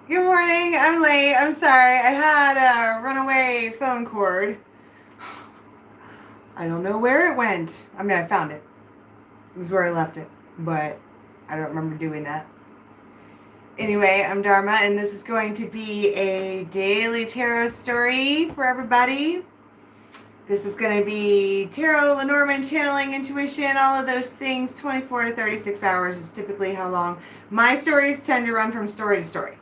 Good morning. I'm late. I'm sorry. I had a runaway phone cord. I don't know where it went. I mean, I found it. It was where I left it, but I don't remember doing that. Anyway, I'm Dharma, and this is going to be a daily tarot story for everybody. This is going to be tarot, Lenormand, channeling, intuition, all of those things. 24 to 36 hours is typically how long. My stories tend to run from story to story.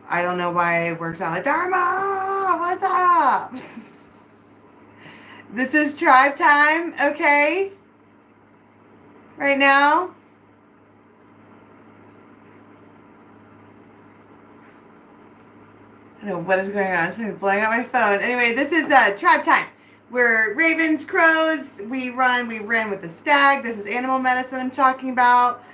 I don't know why it works out like, Dharma, what's up? This is tribe time, okay? Right now. I don't know what is going on. Something's blowing out my phone. Anyway, this is tribe time. We're ravens, crows. We ran with the stag. This is animal medicine I'm talking about.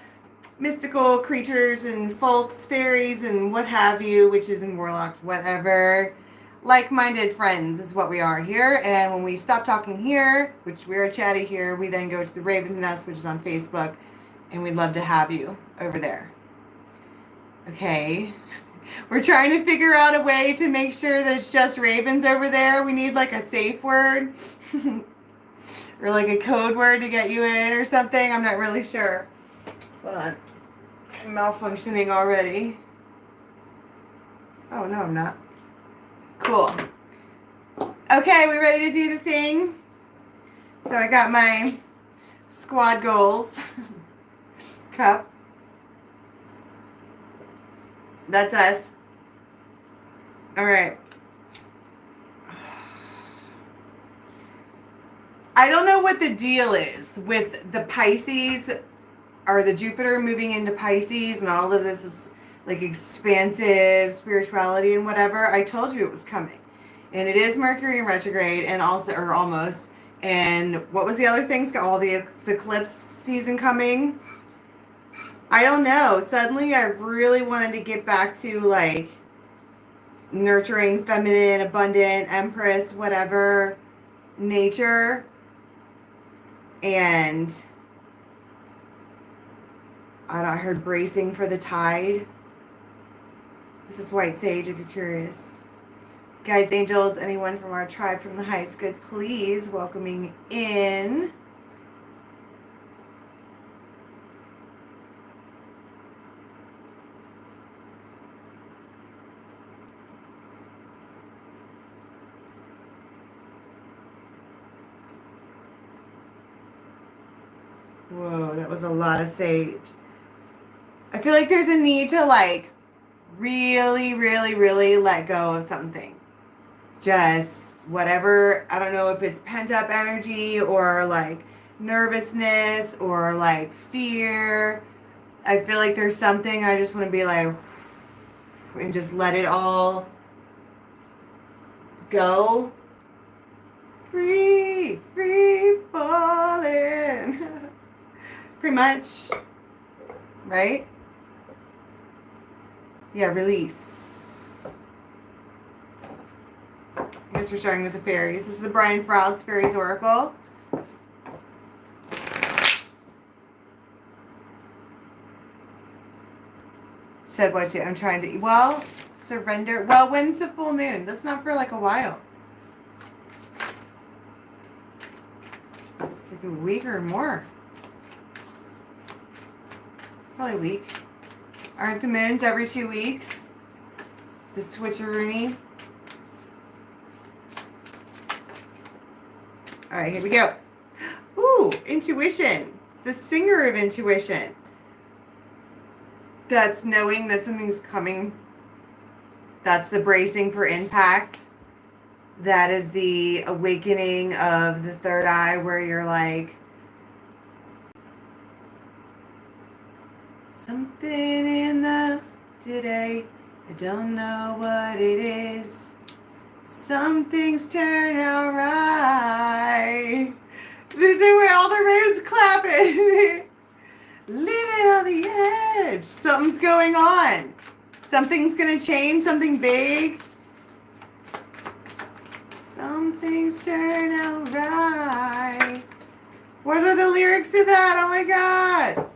Mystical creatures and folks, fairies, and what have you, witches and warlocks, whatever. Like-minded friends is what we are here. And when we stop talking here, which we're chatty here, we then go to the Raven's Nest, which is on Facebook, and we'd love to have you over there. Okay. We're trying to figure out a way to make sure that it's just ravens over there. We need like a safe word or like a code word to get you in or something. I'm not really sure. Hold on. I'm malfunctioning already. Oh, no, I'm not. Cool. Okay, we ready to do the thing? So I got my squad goals cup. That's us. All right. I don't know what the deal is with the Pisces or the Jupiter moving into Pisces and all of this is like expansive spirituality and whatever. I told you it was coming. And it is Mercury in retrograde and also, or almost. And what was the other things? All the eclipse season coming. I don't know. Suddenly I really wanted to get back to like nurturing, feminine, abundant, empress, whatever, nature. And I heard bracing for the tide. This is white sage if you're curious. Guides, angels, anyone from our tribe from the highest good, please welcoming in. Whoa, that was a lot of sage. I feel like there's a need to like really, really, really let go of something. Just whatever. I don't know if it's pent up energy or like nervousness or like fear. I feel like there's something I just want to be like and just let it all go. Free falling. Pretty much. Right? Yeah, release. I guess we're starting with the fairies. This is the Brian Froud's Fairies Oracle. Said what too? I'm trying to, well, surrender. Well, when's the full moon? That's not for like a while. Like a week or more. Probably a week. Aren't the moons every 2 weeks? The switcheroony. All right, here we go. Ooh, intuition. The singer of intuition. That's knowing that something's coming. That's the bracing for impact. That is the awakening of the third eye where you're like, something in the today, I don't know what it is. Some things turn out right. This is where all the ravens clapping. Living on the edge. Something's going on. Something's going to change, something big. Some things turn out right. What are the lyrics to that? Oh my God.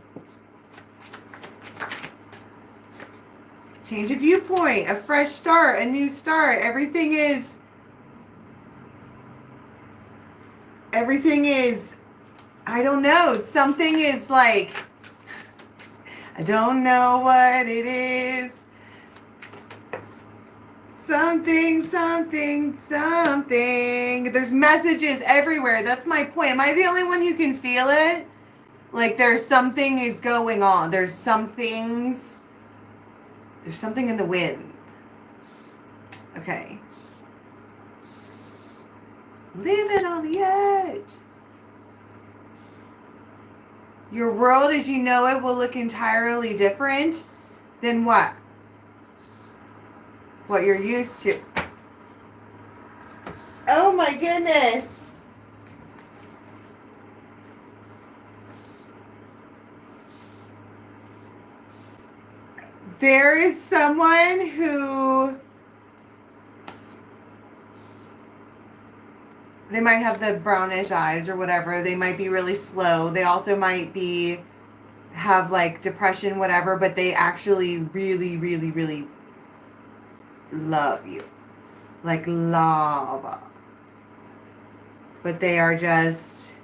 change of viewpoint, a fresh start, a new start. Everything is, I don't know. Something is like, I don't know what it is. Something. There's messages everywhere. That's my point. Am I the only one who can feel it? Like there's something is going on. There's something in the wind. Okay. Living on the edge. Your world as you know it will look entirely different than what you're used to. Oh my goodness. There is someone who, they might have the brownish eyes or whatever. They might be really slow. They also might have like depression, whatever, but they actually really, really, really love you. Like lava. But they are just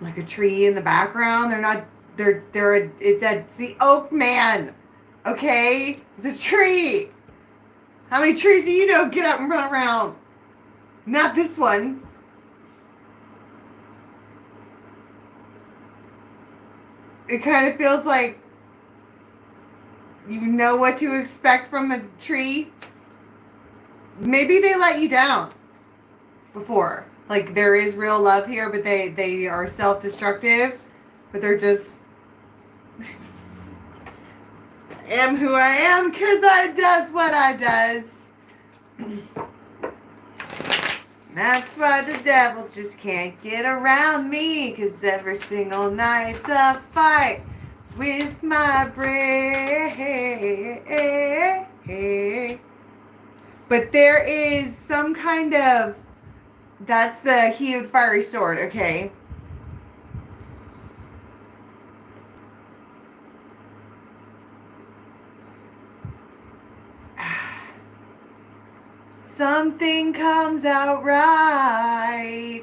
like a tree in the background. It's the oak man. Okay? It's a tree. How many trees do you know get up and run around? Not this one. It kind of feels like you know what to expect from a tree. Maybe they let you down before. Like there is real love here, but they are self-destructive. But they're just am who I am because I does what I does. That's why the devil just can't get around me, because every single night's a fight with my brain. But there is some kind of, that's the he with fiery sword, okay? Something comes out right.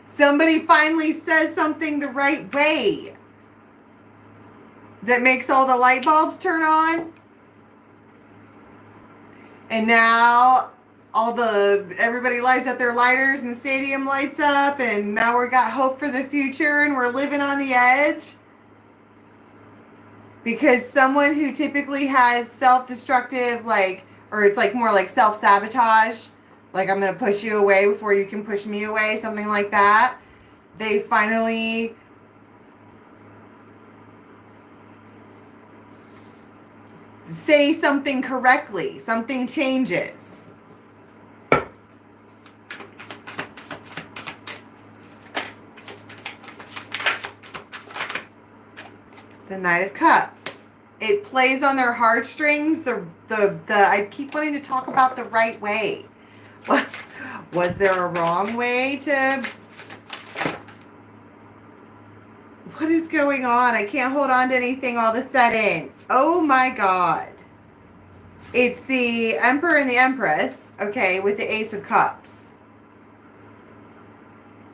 Somebody finally says something the right way that makes all the light bulbs turn on. And now everybody lights up their lighters and the stadium lights up, and now we got hope for the future and we're living on the edge. Because someone who typically has self-destructive, or it's like more like self-sabotage, like I'm going to push you away before you can push me away, something like that. They finally say something correctly. Something changes. The Knight of Cups. It plays on their heartstrings. I keep wanting to talk about the right way. Was there a wrong way to? What is going on? I can't hold on to anything all of a sudden. Oh my God. It's the Emperor and the Empress, okay, with the Ace of Cups.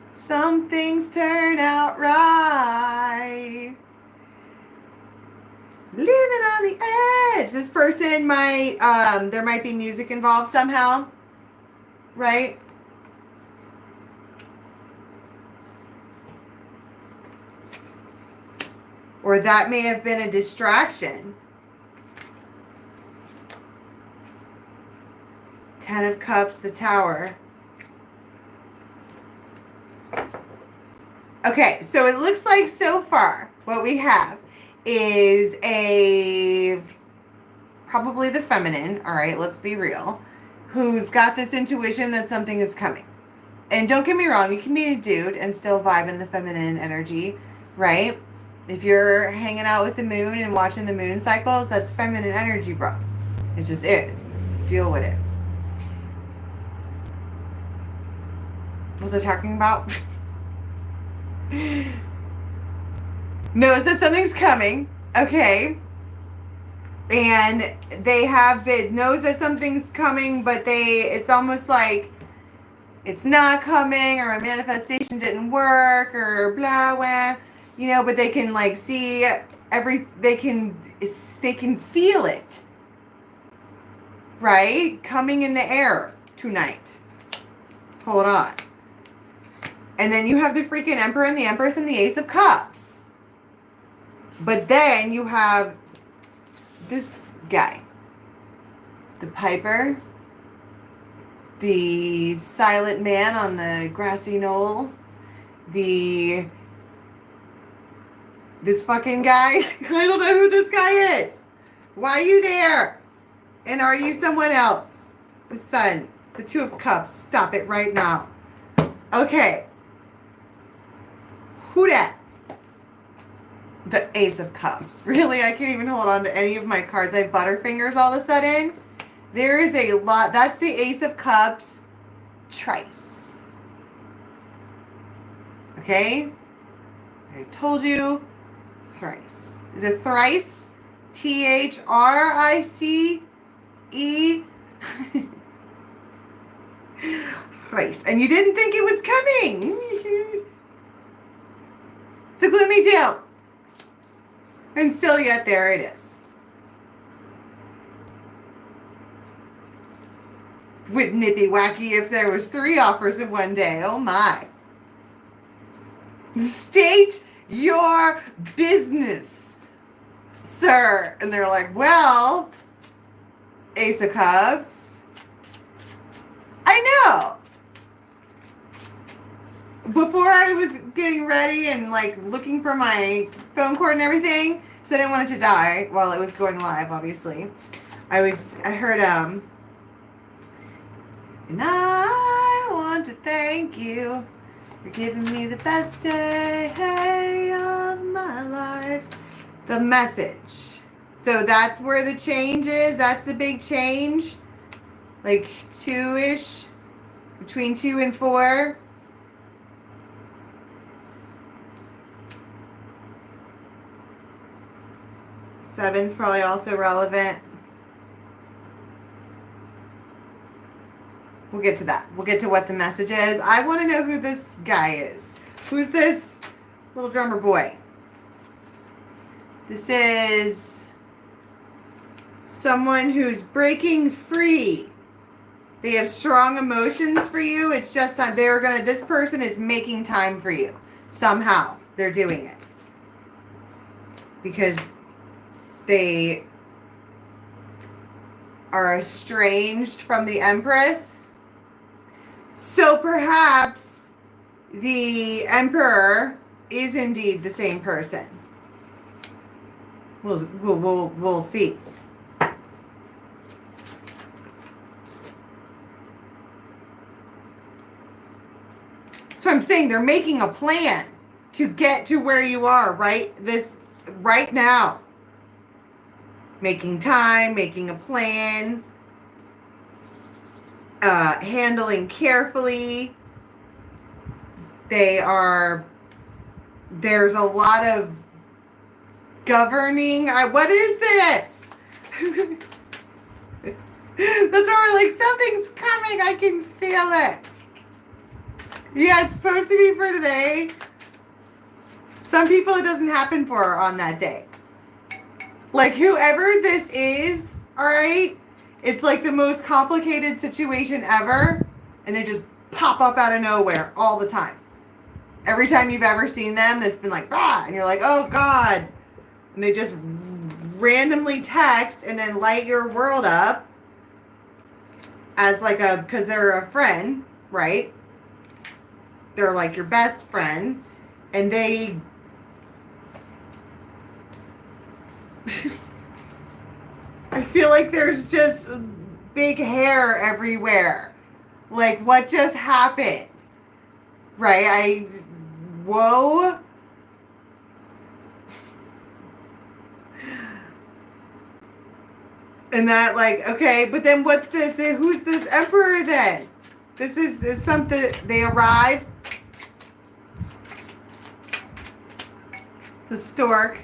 Some things turn out right. Living on the edge. This person might, there might be music involved somehow, right? Or that may have been a distraction. Ten of Cups, the Tower. Okay, so it looks like so far what we have is probably the feminine, all right, let's be real, who's got this intuition that something is coming. And don't get me wrong, you can be a dude and still vibe in the feminine energy, right? If you're hanging out with the moon and watching the moon cycles, that's feminine energy, bro. It just is. Deal with it. What was I talking about? knows that something's coming, okay? And they have been, knows that something's coming, but it's almost like it's not coming, or a manifestation didn't work, or blah, blah, but they can like see they can feel it, right? Coming in the air tonight. Hold on. And then you have the freaking Emperor and the Empress and the Ace of Cups. But then you have this guy. The Piper. The silent man on the grassy knoll. This fucking guy. I don't know who this guy is. Why are you there? And are you someone else? The Sun. The Two of Cups. Stop it right now. Okay. Who dat? The Ace of Cups. Really, I can't even hold on to any of my cards. I have butterfingers all of a sudden. There is a lot. That's the Ace of Cups thrice. Okay? I told you. Thrice. Is it thrice? Thrice. Thrice. And you didn't think it was coming. It's a gloomy deal. And still yet there it is. Wouldn't it be wacky if there was 3 offers in one day? Oh my. State your business, sir. And they're like, well, Ace of Cups. I know. Before I was getting ready and like looking for my phone cord and everything, because I didn't want it to die while it was going live, obviously. I heard, and I want to thank you for giving me the best day of my life. The message. So that's where the change is. That's the big change. Like 2-ish. Between 2 and 4. Seven's probably also relevant. We'll get to that. We'll get to what the message is. I want to know who this guy is. Who's this little drummer boy? This is someone who's breaking free. They have strong emotions for you. It's just time. This person is making time for you. Somehow they're doing it. Because they are estranged from the Empress. So perhaps the Emperor is indeed the same person. We'll see. So I'm saying they're making a plan to get to where you are right now. Making time, making a plan, handling carefully. There's a lot of governing. What is this? That's why we're like, something's coming. I can feel it. Yeah, it's supposed to be for today. Some people it doesn't happen for on that day. Like, whoever this is, all right, it's like the most complicated situation ever, and they just pop up out of nowhere all the time. Every time you've ever seen them, it's been like, ah, and you're like, oh, God. And they just randomly text and then light your world up as like because they're a friend, right? They're like your best friend, and they... I feel like there's just big hair everywhere. Like, what just happened? Right? Whoa. And that, like, okay, but then what's this? Who's this Emperor then? This is something, they arrive. The stork.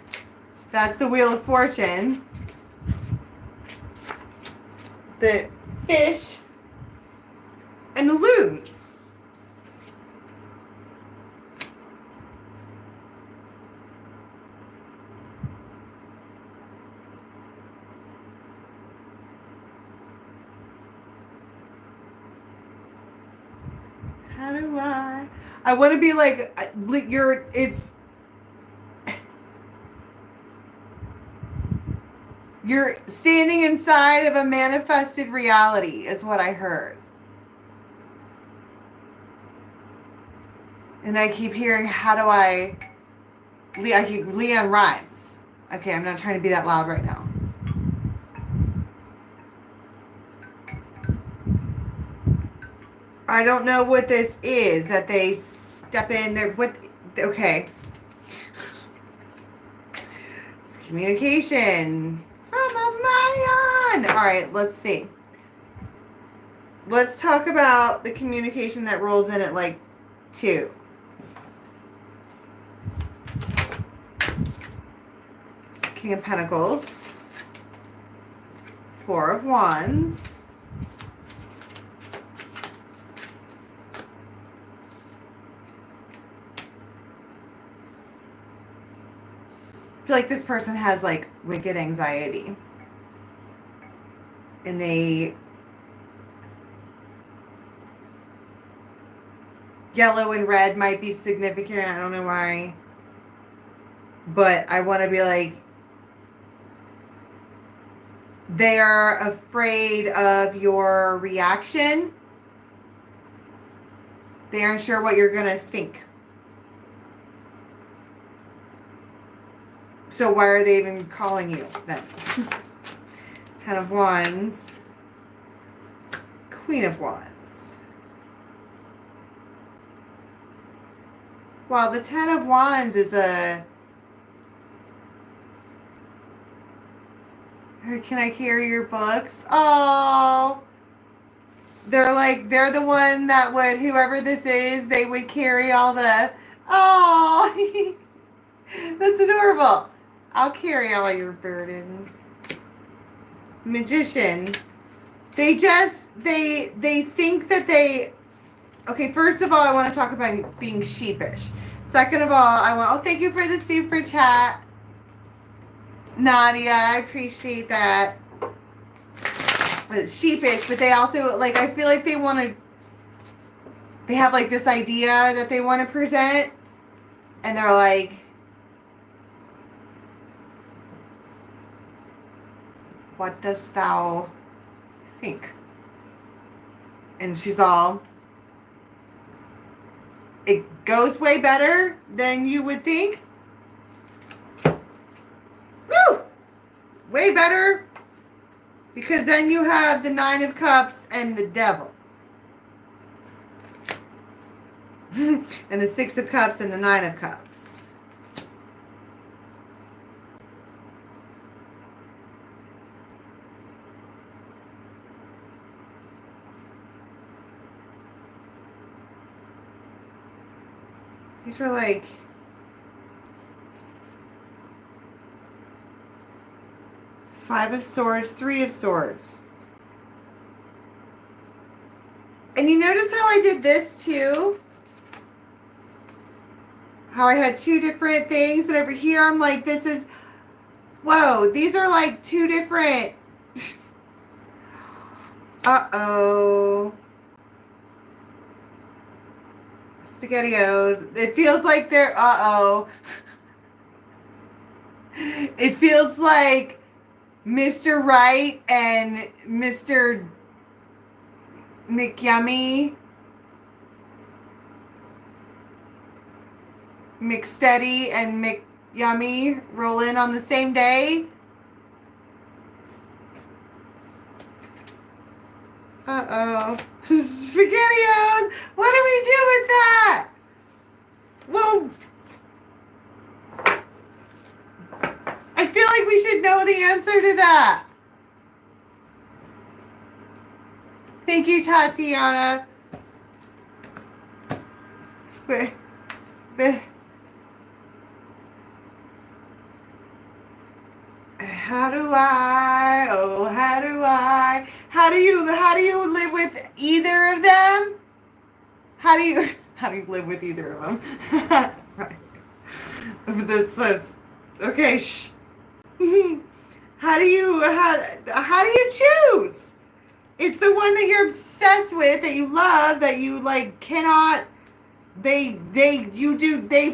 That's the Wheel of Fortune. The fish. And the loons. How do I want to be like, you're standing inside of a manifested reality is what I heard. And I keep hearing, Leon rhymes. Okay, I'm not trying to be that loud right now. I don't know what this is that they step in there. Okay. It's communication from a Mayan. All right, let's see. Let's talk about the communication that rolls in at like 2. King of Pentacles. 4 of Wands. I feel like this person has like wicked anxiety. And yellow and red might be significant. I don't know why. But I want to be like, they are afraid of your reaction. They aren't sure what you're going to think. So why are they even calling you then? 10 of Wands. Queen of Wands. Wow, the 10 of Wands is a... Can I carry your books? Oh. They're the one that would, whoever this is, they would carry all the... Oh. That's adorable. I'll carry all your burdens. Magician. They think that they... Okay, first of all, I want to talk about being sheepish. Second of all, thank you for the super chat. Nadia, I appreciate that. But it's sheepish, but they also, like, I feel like they have, like, this idea that they want to present. And they're like... What dost thou think? And she's all... It goes way better than you would think. Woo! Way better. Because then you have the 9 of Cups and the Devil. And the 6 of Cups and the 9 of Cups. These are like... Five of Swords, 3 of Swords. And you notice how I did this too? How I had 2 different things, and over here I'm like, this is... Whoa, these are like 2 different... Uh-oh. SpaghettiOs. It feels like they're... Uh-oh. It feels like Mr. Right and Mr. McYummy, McSteady and McYummy roll in on the same day. Uh-oh. SpaghettiOs! What do we do with that? Well, I feel like we should know the answer to that. Thank you, Tatiana. how do you live with either of them? How do you live with either of them? Right. This is, okay, shh. How do you choose? It's the one that you're obsessed with, that you love, that you like cannot. They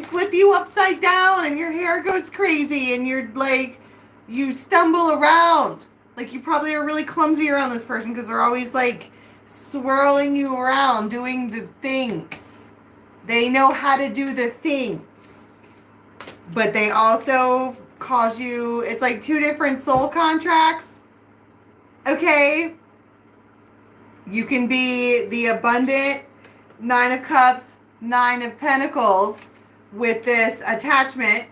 flip you upside down, and your hair goes crazy, and you're like, you stumble around. Like, you probably are really clumsy around this person because they're always like swirling you around, doing the things. They know how to do the things, but they also cause you. It's like two different soul contracts. Okay. You can be the abundant Nine of Cups, Nine of Pentacles with this attachment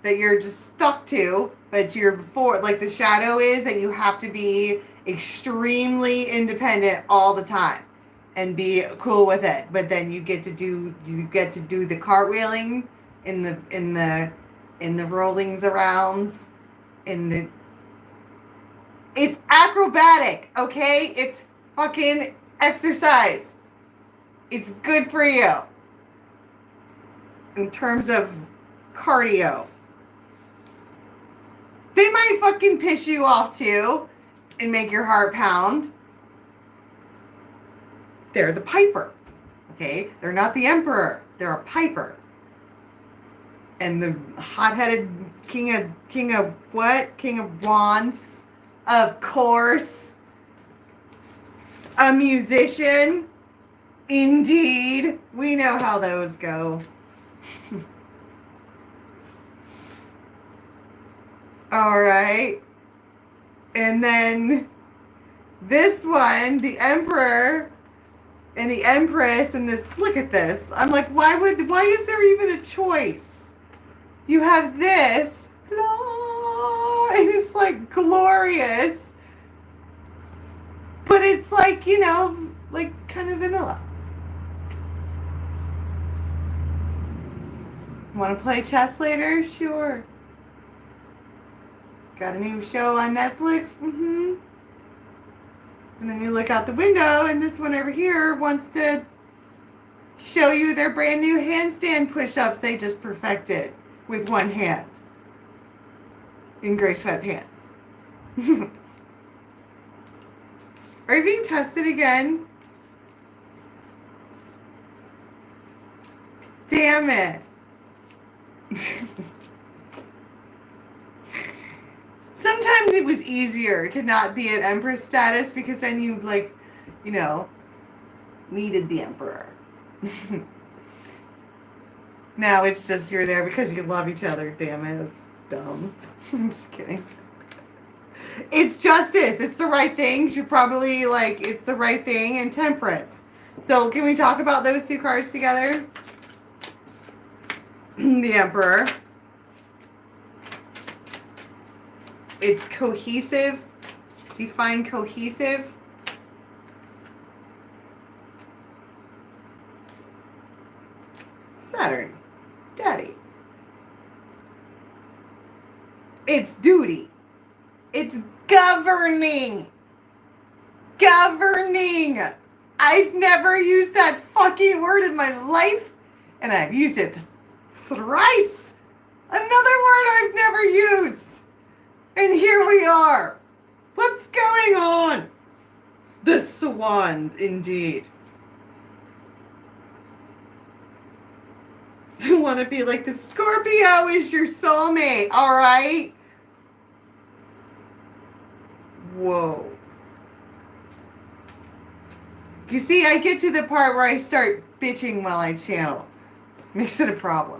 that you're just stuck to, but you're before, like the shadow is that you have to be extremely independent all the time and be cool with it. But then you get to do the cartwheeling in the rollings arounds, it's acrobatic, okay? It's fucking exercise. It's good for you in terms of cardio. They might fucking piss you off too and make your heart pound. They're the piper, okay? They're not the emperor. They're a piper. And the hot-headed king of what? King of Wands, of course. A musician. Indeed. We know how those go. All right. And then this one, the Emperor and the Empress, and this, look at this. I'm like, why is there even a choice? You have this, and it's like glorious. But it's like, like kind of vanilla. Want to play chess later? Sure. Got a new show on Netflix? Mm-hmm. And then you look out the window, and this one over here wants to show you their brand new handstand push-ups they just perfected with one hand in gray sweatpants. Are you being tested again? Damn it. Sometimes it was easier to not be at Empress status because then you needed the Emperor. Now it's just you're there because you love each other. Damn it. It's dumb. I'm just kidding. It's justice. It's the right thing. You're probably it's the right thing, and Temperance. So can we talk about those two cards together? The Emperor. It's cohesive. Define cohesive. Saturn. Daddy. It's duty. It's governing. Governing. I've never used that fucking word in my life, and I've used it thrice. Another word I've never used. And here we are. What's going on? The swans, indeed. You want to be like the Scorpio is your soulmate, all right? Whoa. You see, I get to the part where I start bitching while I channel. Makes it a problem.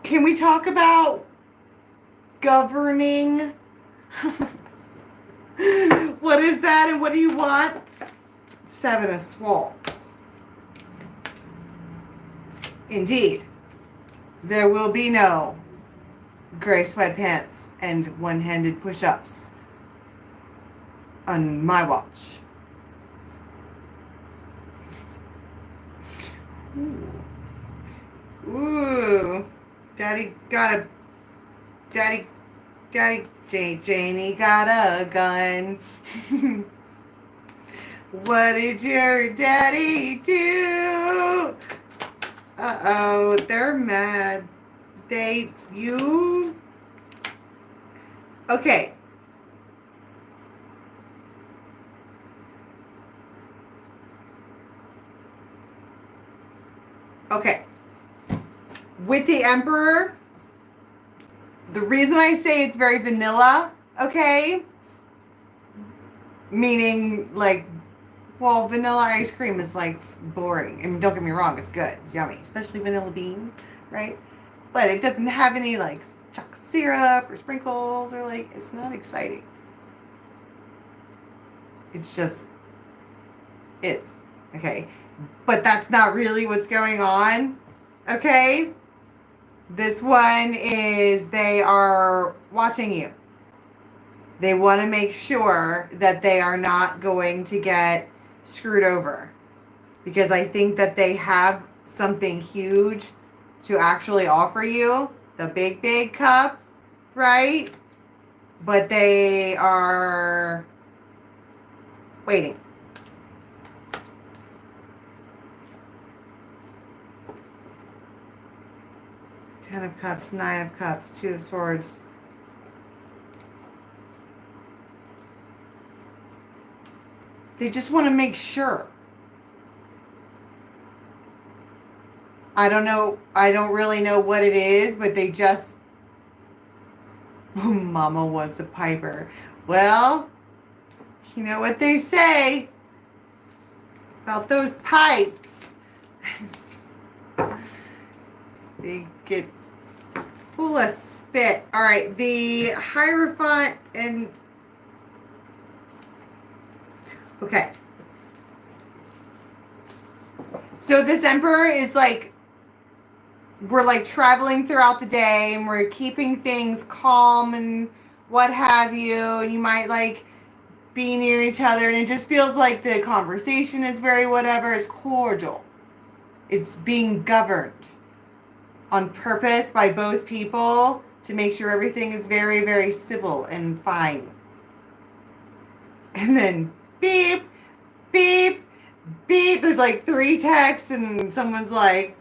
Can we talk about governing? What is that and what do you want? Seven of Swords. Indeed. There will be no gray sweatpants and one-handed push-ups on my watch. Ooh. Daddy, Janie got a gun. What did your daddy do? Uh-oh, they're mad. Okay. Okay. With the Emperor, the reason I say it's very vanilla, okay? Meaning, like, well, vanilla ice cream is, like, boring. I mean, don't get me wrong, it's good. It's yummy. Especially vanilla bean, right? But it doesn't have any, like, chocolate syrup or sprinkles or, like, it's not exciting. It's just, is. Okay? But that's not really what's going on. Okay? This one is they are watching you. They want to make sure that they are not going to get screwed over. Because I think that they have something huge to actually offer you. The big, big cup, right? But they are waiting. Ten of Cups, Nine of Cups, Two of Swords. They just want to make sure. I don't know. I don't really know what it is, but they just... Mama wants a piper. Well, you know what they say about those pipes. They get full of spit. All right, the Hierophant and... Okay. So this Emperor is like, we're like traveling throughout the day and we're keeping things calm and what have you. And you might like be near each other and it just feels like the conversation is very whatever. It's cordial. It's being governed on purpose by both people to make sure everything is very, very civil and fine. And then beep, beep, beep. There's like 3 texts and someone's like,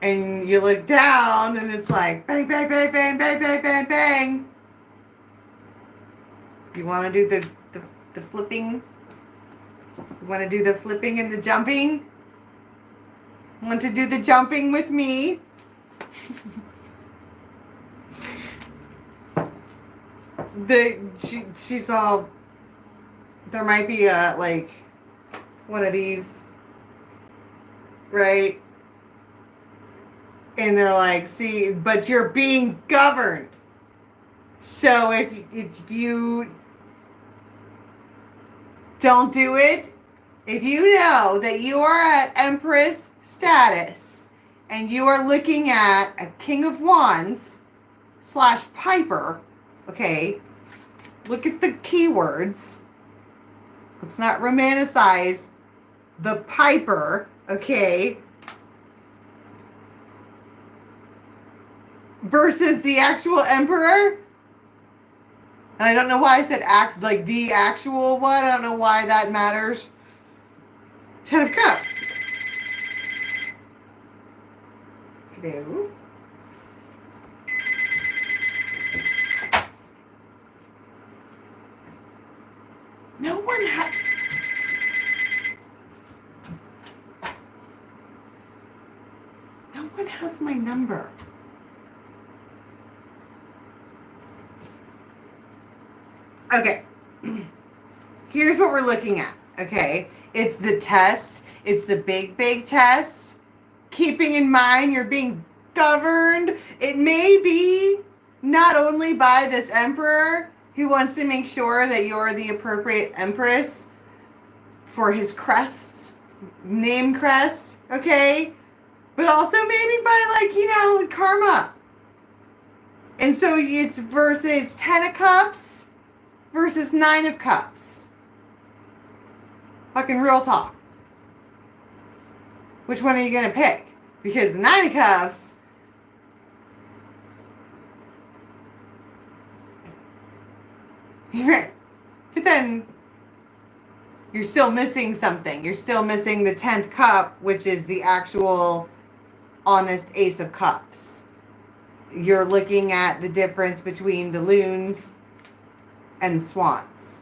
and you look down and it's like bang, bang, bang, bang, bang, bang, bang, bang. You want to do the flipping? You want to do the flipping and the jumping? Want to do the jumping with me? She's all... There might be a, like, one of these, right? And they're like, see, but you're being governed. So if you don't do it, if you know that you are at Empress status and you are looking at a King of Wands / Piper, okay, look at the keywords. Let's not romanticize the Piper, okay, versus the actual Emperor. And I don't know why I said like the actual one. I don't know why that matters. 10 of Cups. Hello. No one has... No one has my number. Okay. Here's what we're looking at. Okay. It's the test. It's the big, big test. Keeping in mind you're being governed. It may be not only by this Emperor who wants to make sure that you're the appropriate Empress for his crest, name crest, okay? But also maybe by, like, you know, karma. And so it's versus 10 of Cups versus 9 of Cups. Fucking real talk. Which one are you going to pick? Because the 9 of Cups... Right. But then you're still missing something. You're still missing the 10th cup, which is the actual honest Ace of Cups. You're looking at the difference between the loons and swans.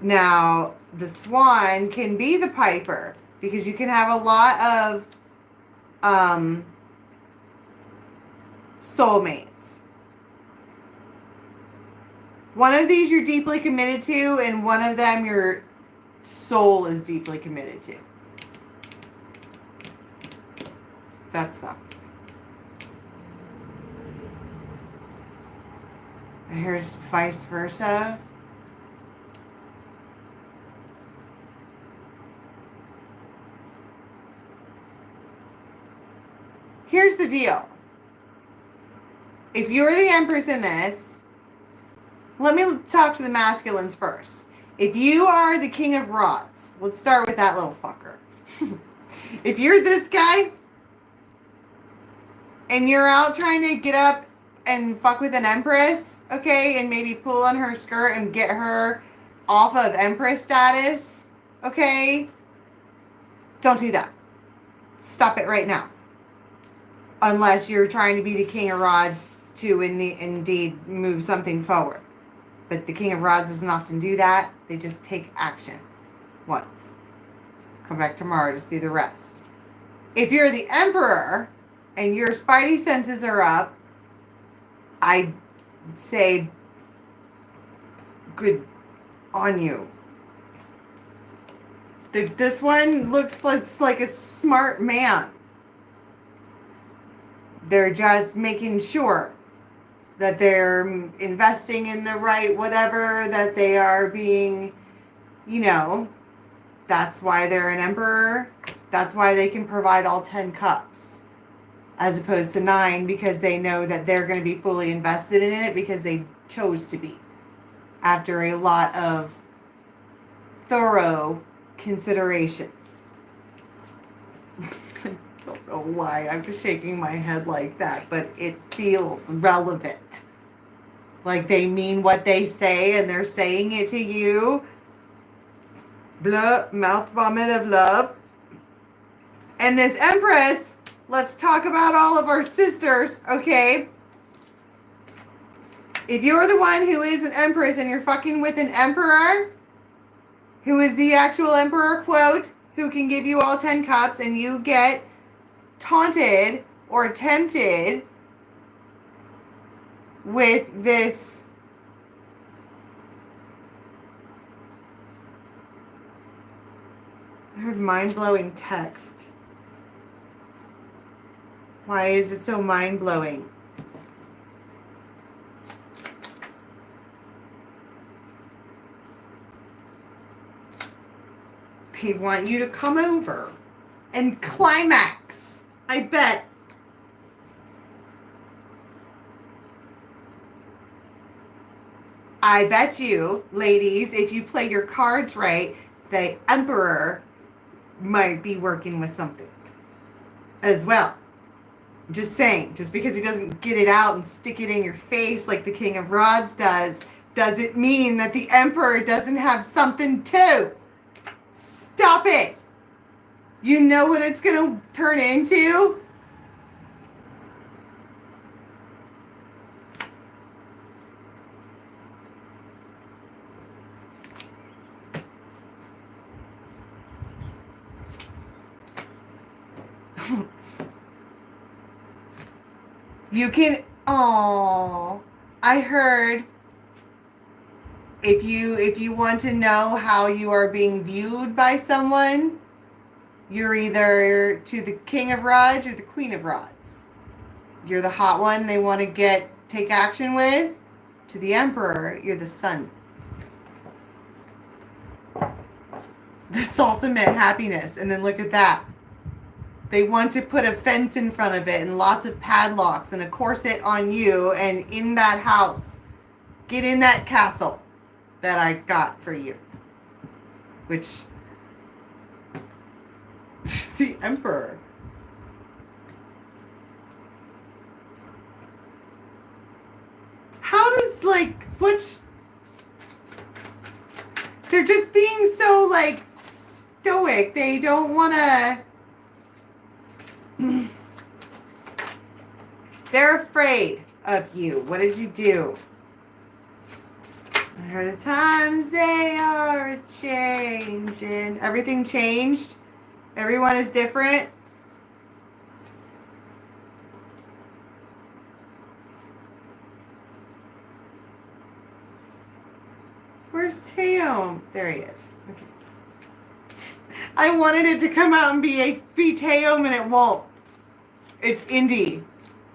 Now, the swan can be the piper because you can have a lot of soulmates. One of these you're deeply committed to, and one of them your soul is deeply committed to. That sucks. And here's vice versa. Here's the deal. If you're the Empress in this, let me talk to the masculines first. If you are the King of Rods, let's start with that little fucker. If you're this guy, and you're out trying to get up and fuck with an Empress, okay, and maybe pull on her skirt and get her off of Empress status, okay, don't do that. Stop it right now. Unless you're trying to be the King of Rods to indeed move something forward. But the King of Rods doesn't often do that. They just take action once. Come back tomorrow to see the rest. If you're the Emperor and your spidey senses are up, I'd say good on you. This one looks like a smart man. They're just making sure that they're investing in the right whatever, that they are being, that's why they're an emperor. That's why they can provide all 10 cups as opposed to 9, because they know that they're going to be fully invested in it because they chose to be after a lot of thorough consideration. I don't know why I'm just shaking my head like that, but it feels relevant. Like they mean what they say and they're saying it to you. Blah, mouth vomit of love. And this Empress, let's talk about all of our sisters, okay? If you're the one who is an Empress and you're fucking with an Emperor, who is the actual Emperor quote, who can give you all 10 cups, and you get taunted or tempted with this I heard mind-blowing text. Why is it so mind-blowing? They want you to come over and climax. I bet. I bet you, ladies, if you play your cards right, the Emperor might be working with something as well. I'm just saying, just because he doesn't get it out and stick it in your face like the King of Rods doesn't mean that the Emperor doesn't have something too. Stop it. You know what it's going to turn into? You can, I heard if you want to know how you are being viewed by someone, you're either to the King of Rods or the Queen of Rods. You're the hot one they want to take action with. To the Emperor, you're the Sun. That's ultimate happiness. And then look at that. They want to put a fence in front of it and lots of padlocks and a corset on you and in that house. Get in that castle that I got for you. Which, the Emperor. How does, like, which, they're just being so, like, stoic. They don't want to, they're afraid of you. What did you do? I heard the times they are changing. Everything changed. Everyone is different. Where's Teo? There he is. Okay. I wanted it to come out and be Teom, and it won't. It's Indy,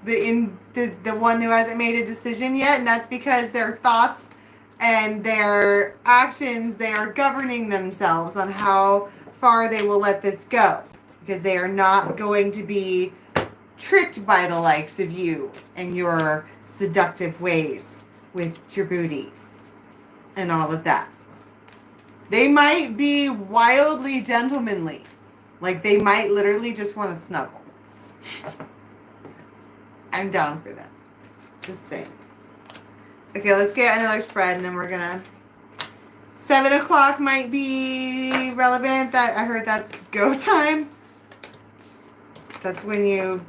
the one who hasn't made a decision yet, and that's because their thoughts and their actions, they are governing themselves on how far they will let this go, because they are not going to be tricked by the likes of you and your seductive ways with your booty and all of that. They might be wildly gentlemanly. Like, they might literally just want to snuggle. I'm down for that. Just saying. Okay, let's get another spread, and then we're gonna... 7 o'clock might be relevant. That I heard that's go time. That's when you...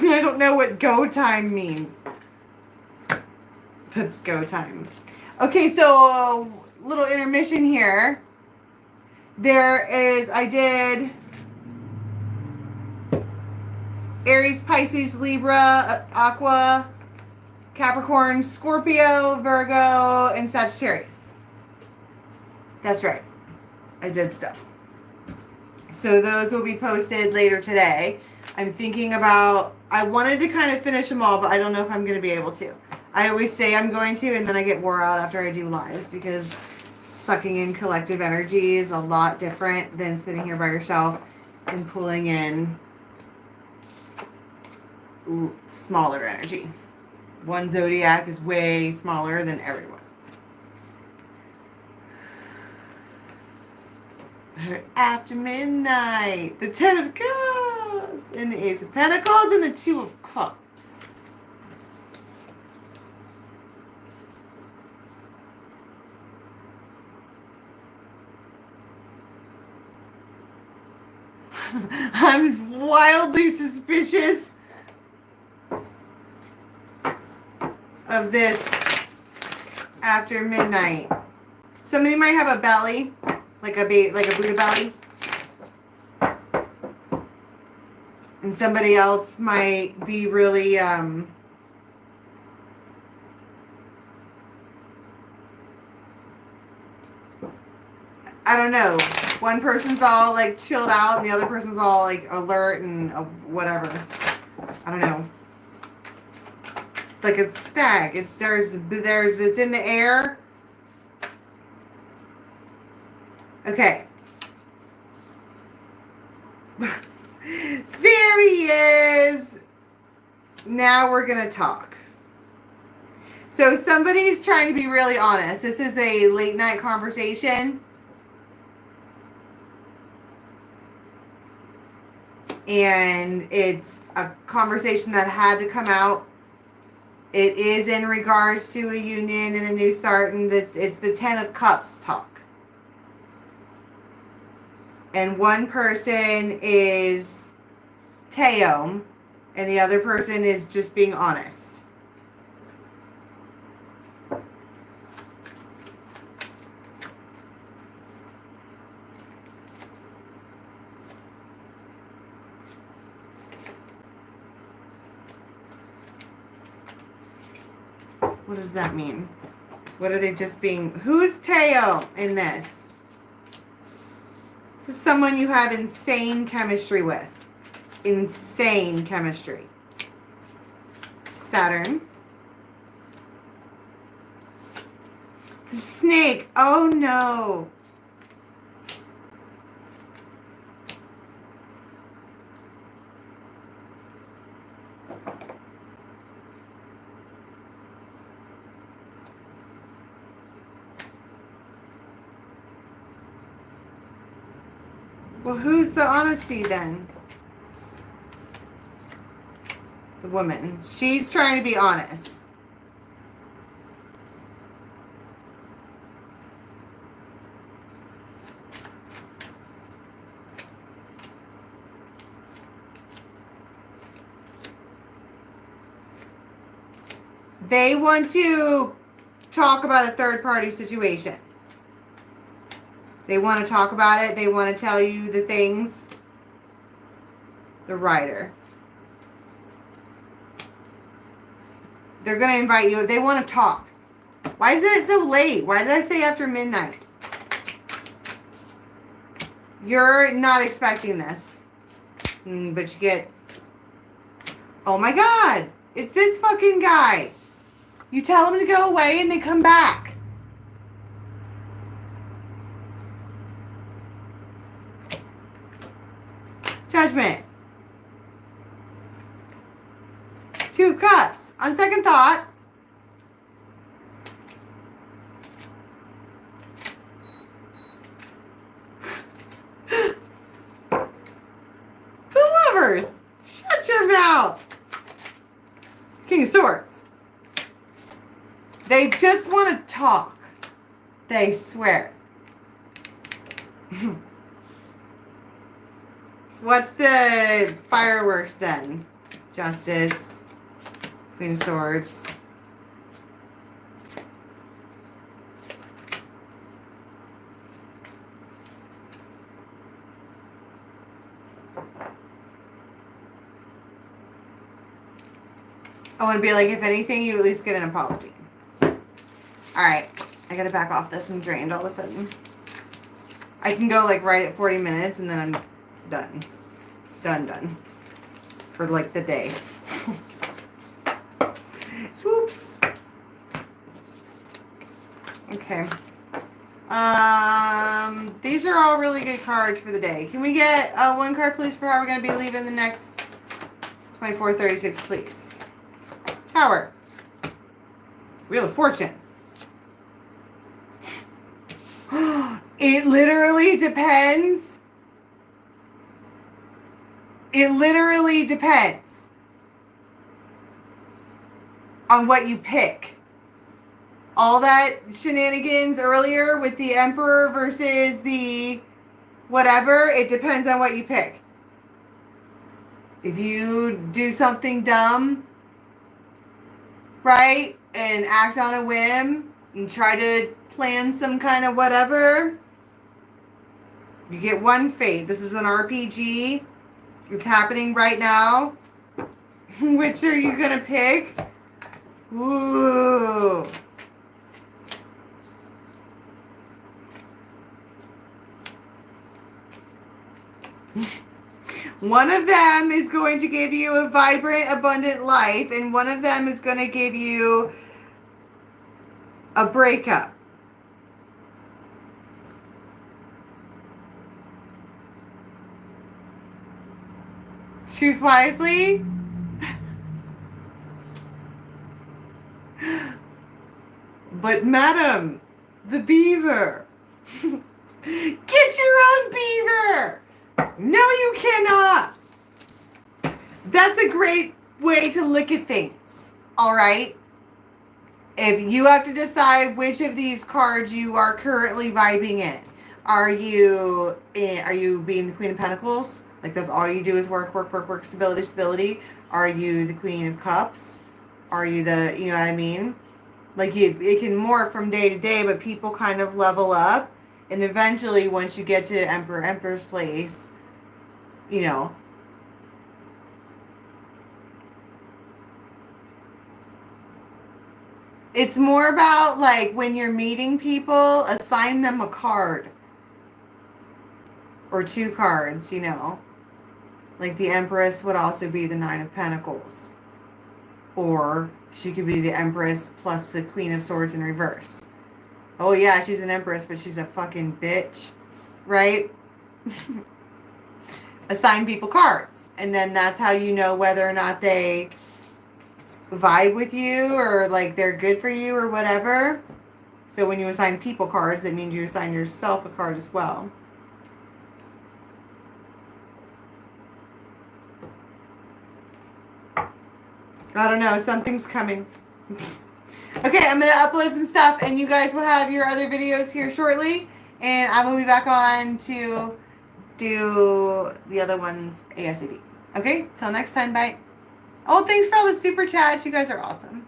I don't know what go time means. That's go time. Okay, so a little intermission here. There is, I did Aries, Pisces, Libra, Aqua, Capricorn, Scorpio, Virgo, and Sagittarius. That's right. I did stuff. So those will be posted later today. I'm thinking about, I wanted to kind of finish them all, but I don't know if I'm going to be able to. I always say I'm going to, and then I get wore out after I do lives, because sucking in collective energy is a lot different than sitting here by yourself and pulling in smaller energy. One zodiac is way smaller than everyone. After midnight, the 10 of Cups, and the Ace of Pentacles, and the 2 of Cups. I'm wildly suspicious of this after midnight. Somebody might have a belly, like a Buddha belly, and somebody else might be really I don't know. One person's all like chilled out, and the other person's all like alert and whatever. I don't know. Like a stag. It's in the air. Okay. There he is. Now we're gonna talk. So somebody's trying to be really honest. This is a late night conversation. And it's a conversation that had to come out. It is in regards to a union and a new start, and it's the 10 of Cups talk. And one person is Teom, and the other person is just being honest. What does that mean? What are they just being... Who's Teo in this? This is someone you have insane chemistry with. Insane chemistry. Saturn. The snake. Oh, no. Well, who's the honesty then? The woman. She's trying to be honest. They want to talk about a third-party situation. They want to talk about it. They want to tell you the things. The writer. They're going to invite you. They want to talk. Why is it so late? Why did I say after midnight? You're not expecting this. But you get... Oh my God. It's this fucking guy. You tell them to go away and they come back. Judgment. Two of Cups. On second thought. The Lovers. Shut your mouth. King of Swords. They just want to talk. They swear. What's the fireworks then? Justice. Queen of Swords. I want to be like, if anything, you at least get an apology. Alright. I gotta back off this. I'm drained all of a sudden. I can go like right at 40 minutes and then I'm done. Done. For like the day. Oops. Okay. These are all really good cards for the day. Can we get one card, please, for how we're going to be leaving the next 24-36, please? Tower. Wheel of Fortune. It literally depends. It literally depends on what you pick. All that shenanigans earlier with the Emperor versus the whatever, it depends on what you pick. If you do something dumb, right, and act on a whim, and try to plan some kind of whatever, you get one fate. This is an RPG. It's happening right now. Which are you going to pick? Ooh. One of them is going to give you a vibrant, abundant life, and one of them is going to give you a breakup. Choose wisely. But madam, the beaver. Get your own beaver. No, you cannot. That's a great way to look at things. All right. If you have to decide which of these cards you are currently vibing in, are you being the Queen of Pentacles? Like that's all you do is work, stability. Are you the Queen of Cups? Are you the, you know what I mean? Like it can morph from day to day, but people kind of level up. And eventually once you get to Emperor's place, you know. It's more about like when you're meeting people, assign them a card. Or two cards, you know. Like the Empress would also be the Nine of Pentacles. Or she could be the Empress plus the Queen of Swords in reverse. Oh yeah, she's an Empress, but she's a fucking bitch. Right? Assign people cards. And then that's how you know whether or not they vibe with you or like they're good for you or whatever. So when you assign people cards, it means you assign yourself a card as well. I don't know. Something's coming. Okay, I'm going to upload some stuff, and you guys will have your other videos here shortly. And I will be back on to do the other ones ASAP. Okay, till next time. Bye. Oh, thanks for all the super chats. You guys are awesome.